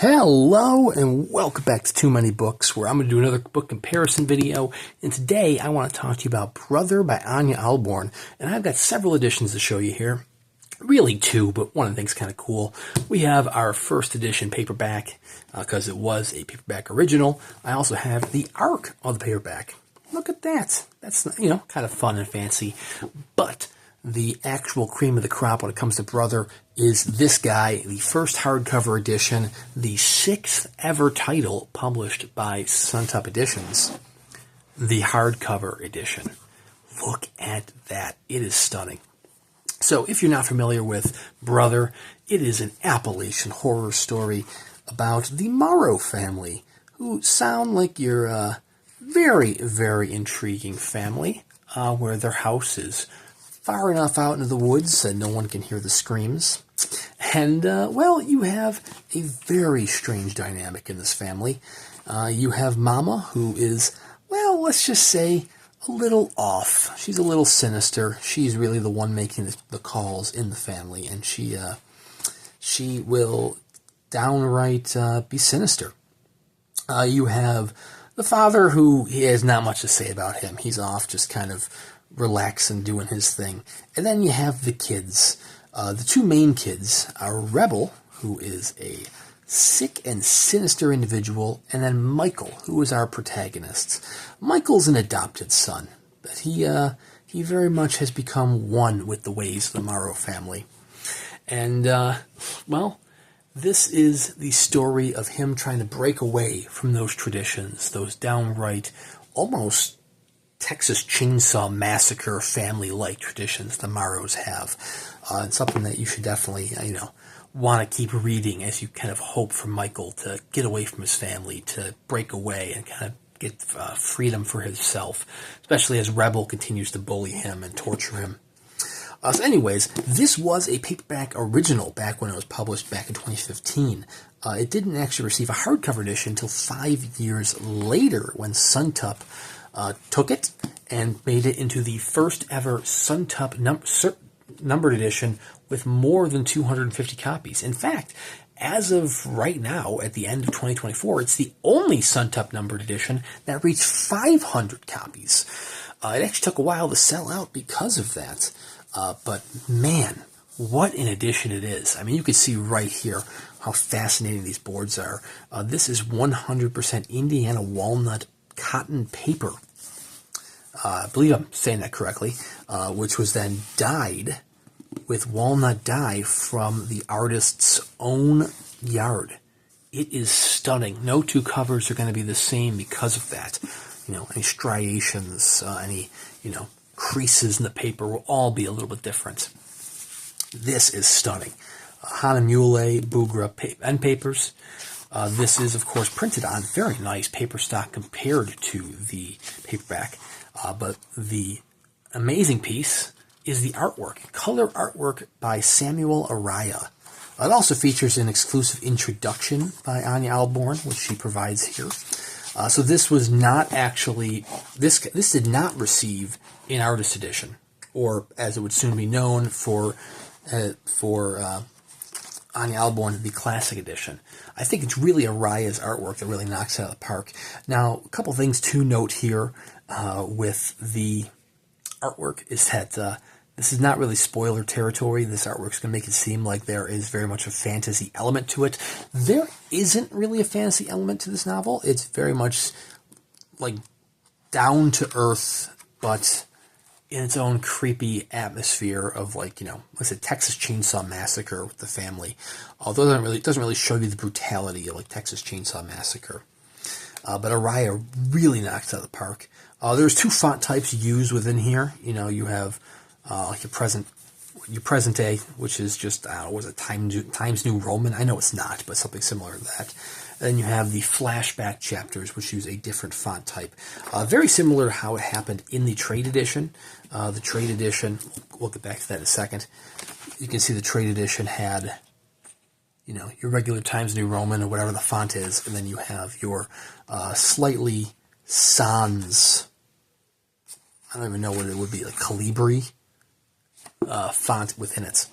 Hello and welcome back to Too Many Books, where I'm going to do another book comparison video. And today I want to talk to you about Brother by Ania Ahlborn. And I've got several editions to show you here. Really two, but one of the things kind of cool. We have our first edition paperback, because it was a paperback original. I also have the arc of the paperback. Look at that. That's, kind of fun and fancy. But the actual cream of the crop when it comes to Brother is this guy, the first hardcover edition, the 6th ever title published by Suntup Editions, the hardcover edition. Look at that. It is stunning. So if you're not familiar with Brother, it is an Appalachian horror story about the Morrow family, who sound like your very, very intriguing family, where their house is far enough out into the woods that no one can hear the screams. And, you have a very strange dynamic in this family. You have Mama, who is, let's just say, a little off. She's a little sinister. She's really the one making the calls in the family, and she will downright be sinister. You have the father, who he has not much to say about him. He's off just kind of relaxing, doing his thing. And then you have the kids. The two main kids are Rebel, who is a sick and sinister individual, and then Michael, who is our protagonist. Michael's an adopted son, but he very much has become one with the ways of the Morrow family. And, this is the story of him trying to break away from those traditions, those downright, almost Texas Chainsaw Massacre family-like traditions the Morrows have. And something that you should definitely, want to keep reading as you kind of hope for Michael to get away from his family, to break away and kind of get freedom for himself, especially as Rebel continues to bully him and torture him. So anyways, this was a paperback original back when it was published back in 2015. It didn't actually receive a hardcover edition until 5 years later when Suntup took it and made it into the first ever Suntup numbered edition with more than 250 copies. In fact, as of right now, at the end of 2024, it's the only Suntup numbered edition that reached 500 copies. It actually took a while to sell out because of that. But man, what an edition it is. I mean, you can see right here how fascinating these boards are. This is 100% Indiana walnut cotton paper. I believe I'm saying that correctly, which was then dyed with walnut dye from the artist's own yard. It is stunning. No two covers are going to be the same because of that. Any striations, any, creases in the paper will all be a little bit different. This is stunning. Hahnemühle Bugra end papers. This is, of course, printed on very nice paper stock compared to the paperback. But the amazing piece is the artwork, color artwork by Samuel Araya. It also features an exclusive introduction by Ania Ahlborn, which she provides here. So this was not actually, this did not receive an artist edition, or as it would soon be known for Ania Ahlborn, the classic edition. I think it's really Araya's artwork that really knocks it out of the park. Now, a couple things to note here with the artwork is that this is not really spoiler territory. This artwork's going to make it seem like there is very much a fantasy element to it. There isn't really a fantasy element to this novel. It's very much like down to earth, but in its own creepy atmosphere of Texas Chainsaw Massacre with the family. Although it doesn't really show you the brutality of Texas Chainsaw Massacre. But Araya really knocks it out of the park. There's two font types used within here. You have your present day, which is just, was it Times New Roman? I know it's not, but something similar to that. And then you have the flashback chapters, which use a different font type. Very similar to how it happened in the trade edition. The trade edition, we'll get back to that in a second. You can see the trade edition had, your regular Times New Roman or whatever the font is, and then you have your slightly sans, I don't even know what it would be, Calibri font within it.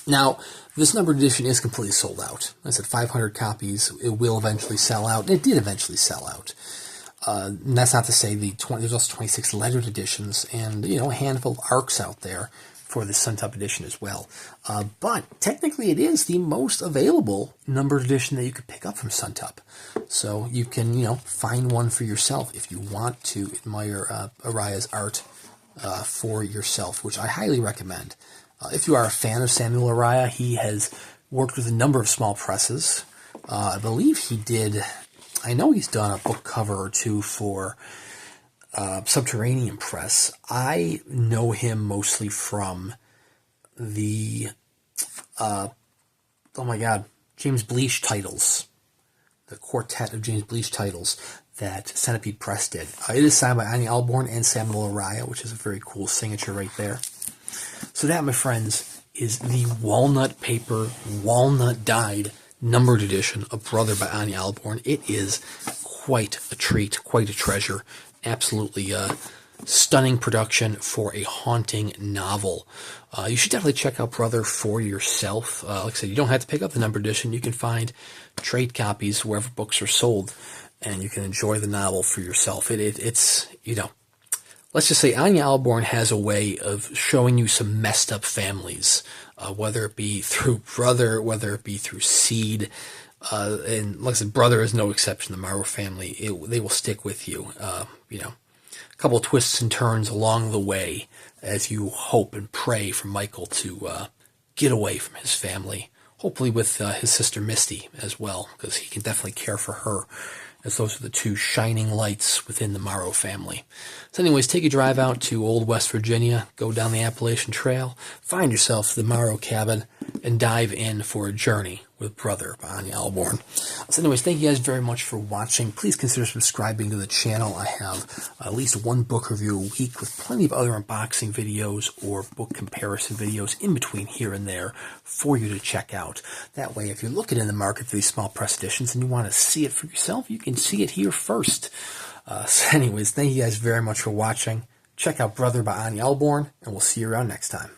Now, This numbered edition is completely sold out. I said 500 copies. It will eventually sell out. It did eventually sell out. And that's not to say there's also 26 lettered editions and, you know, a handful of ARCs out there for the Suntup edition as well. But technically it is the most available numbered edition that you could pick up from Suntup. So you can, you know, find one for yourself if you want to admire Araya's art for yourself, which I highly recommend. If you are a fan of Samuel Araya, he has worked with a number of small presses. I believe he did, I know he's done a book cover or two for Subterranean Press. I know him mostly from the, oh my God, James Bleach titles, the quartet of James Bleach titles that Centipede Press did. It is signed by Ania Ahlborn and Samuel Araya, which is a very cool signature right there. So that, my friends, is the walnut paper, walnut dyed numbered edition of Brother by Ania Ahlborn. It is quite a treat, quite a treasure. Absolutely stunning production for a haunting novel. You should definitely check out Brother for yourself. Like I said, you don't have to pick up the numbered edition. You can find trade copies wherever books are sold, and you can enjoy the novel for yourself. It's, you know, let's just say Ania Ahlborn has a way of showing you some messed up families, whether it be through Brother, whether it be through Seed. And like I said, Brother is no exception. The Morrow family, they will stick with you. You know, a couple of twists and turns along the way as you hope and pray for Michael to get away from his family. Hopefully with his sister Misty as well, because he can definitely care for her, as those are the two shining lights within the Morrow family. So anyways, take a drive out to Old West Virginia, go down the Appalachian Trail, find yourself the Morrow cabin, and dive in for a journey with Brother by Ania Ahlborn. So anyways, thank you guys very much for watching. Please consider subscribing to the channel. I have at least one book review a week with plenty of other unboxing videos or book comparison videos in between here and there for you to check out. That way, if you're looking in the market for these small press editions and you want to see it for yourself, you can see it here first. So anyways, thank you guys very much for watching. Check out Brother by Ania Ahlborn, and we'll see you around next time.